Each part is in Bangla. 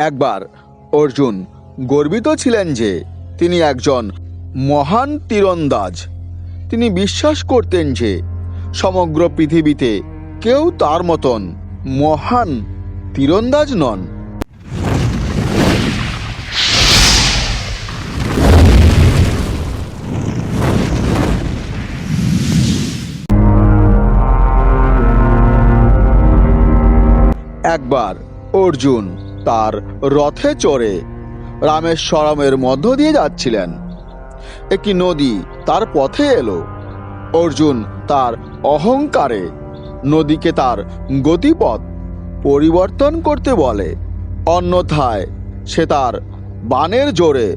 একবার অর্জুন গর্বিত ছিলেন যে তিনি একজন মহান তীরন্দাজ। তিনি বিশ্বাস করতেন যে সমগ্র পৃথিবীতে কেউ তার মতন মহান তীরন্দাজ নন। একবার অর্জুন তার রথে চড়ে রামেশ্বরমের মধ্য দিয়ে যাচ্ছিলেন। একটি নদী তার পথে এলো। অর্জুন তার অহংকারে নদীকে তার গতিপথ পরিবর্তন করতে বলে, অন্যথায় সে তার বাণের জোরে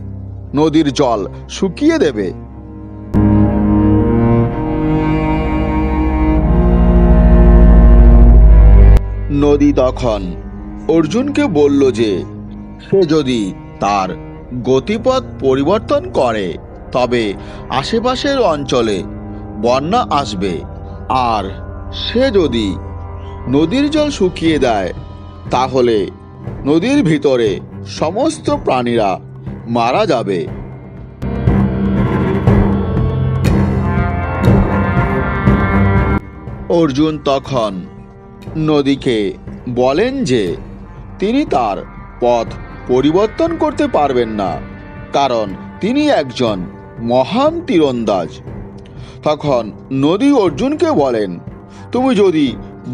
নদীর জল শুকিয়ে দেবে। নদী তখন অর্জুনকে বলল যে সে যদি তার গতিপথ পরিবর্তন করে তবে আশেপাশের অঞ্চলে বন্যা আসবে, আর সে যদি নদীর জল শুকিয়ে দেয় তাহলে নদীর ভিতরে সমস্ত প্রাণীরা মারা যাবে। অর্জুন তখন নদীকে বলেন যে তিনি তার পথ পরিবর্তন করতে পারবেন না, কারণ তিনি একজন মহান তীরন্দাজ। তখন নদী অর্জুনকে বলেন, তুমি যদি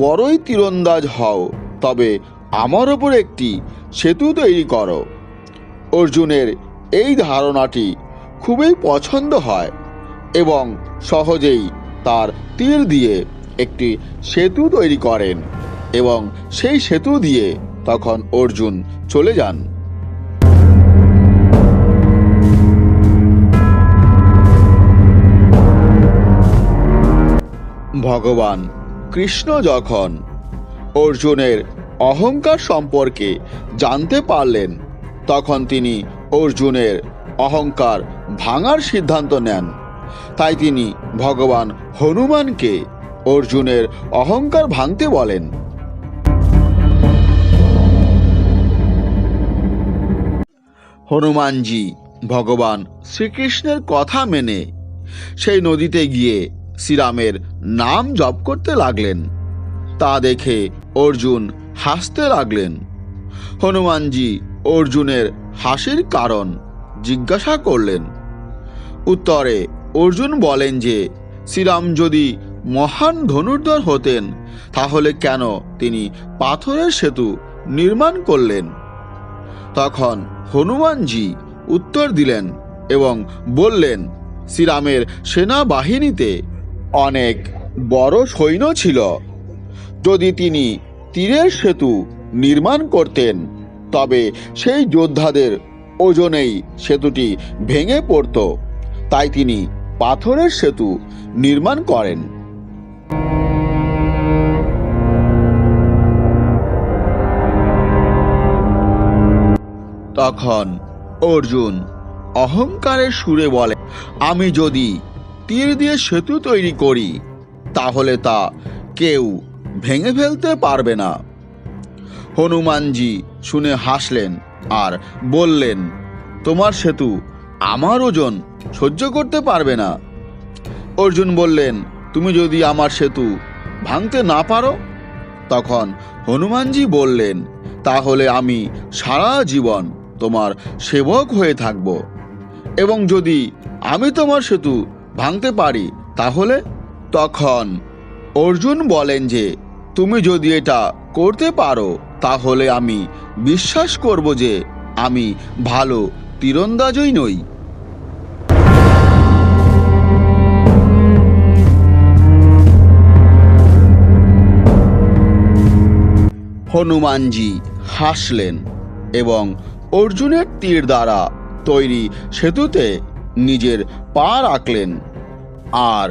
বড়ই তীরন্দাজ হও তবে আমার ওপর একটি সেতু তৈরি করো। অর্জুনের এই ধারণাটি খুবই পছন্দ হয় এবং সহজেই তার তীর দিয়ে একটি সেতু তৈরি করেন এবং সেই সেতু দিয়ে তখন অর্জুন চলে যান। ভগবান কৃষ্ণ যখন অর্জুনের অহংকার সম্পর্কে জানতে পারলেন তখন তিনি অর্জুনের অহংকার ভাঙার সিদ্ধান্ত নেন। তাই তিনি ভগবান হনুমানকে অর্জুনের অহংকার ভাঙতে বলেন। হনুমানজি ভগবান শ্রীকৃষ্ণের কথা মেনে সেই নদীতে গিয়ে শ্রীরামের নাম জপ করতে লাগলেন। তা দেখে অর্জুন হাসতে লাগলেন। হনুমানজি অর্জুনের হাসির কারণ জিজ্ঞাসা করলেন। উত্তরে অর্জুন বলেন যে শ্রীরাম যদি মহান ধনুর্ধর হতেন তাহলে কেন তিনি পাথরের সেতু নির্মাণ করলেন। তখন হনুমানজি উত্তর দিলেন এবং বললেন, শ্রীরামের সেনাবাহিনীতে অনেক বড় সৈন্য ছিল। যদি তিনি তীরের সেতু নির্মাণ করতেন তবে সেই যোদ্ধাদের ওজনেই সেতুটি ভেঙে পড়ত। তাই তিনি পাথরের সেতু নির্মাণ করেন। তখন অর্জুন অহংকারের সুরে বলে, আমি যদি তীর দিয়ে সেতু তৈরি করি তাহলে তা কেউ ভেঙে ফেলতে পারবে না। হনুমানজি শুনে হাসলেন আর বললেন, তোমার সেতু আমার ওজন সহ্য করতে পারবে না। অর্জুন বললেন, তুমি যদি আমার সেতু ভাঙতে না পারো? তখন হনুমানজি বললেন, তাহলে আমি সারা জীবন তোমার সেবক হয়ে থাকব, এবং যদি আমি তোমার সেতু ভাঙতে পারি তাহলে? তখন অর্জুন বলেন যে তুমি যদি এটা করতে পারো তাহলে আমি বিশ্বাস করব যে আমি ভালো তীরন্দাজই নই। হনুমানজি হাসলেন এবং অর্জুনের তীর দ্বারা তৈরি সেতুতে নিজের পা রাখলেন, আর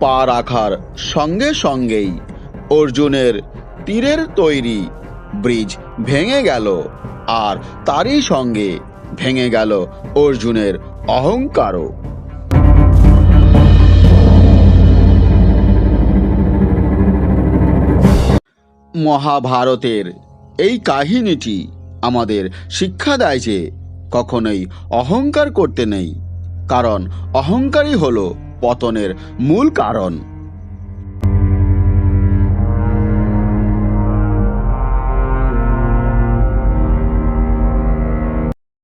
পা রাখার সঙ্গে সঙ্গেই অর্জুনের তীরের তৈরি ব্রিজ ভেঙে গেল, আর তারই সঙ্গে ভেঙে গেল অর্জুনের অহংকারও। মহাভারতের এই কাহিনীটি আমাদের শিক্ষা দেয় যে কখনোই অহংকার করতে নেই, কারণ অহংকারই হলো পতনের মূল কারণ।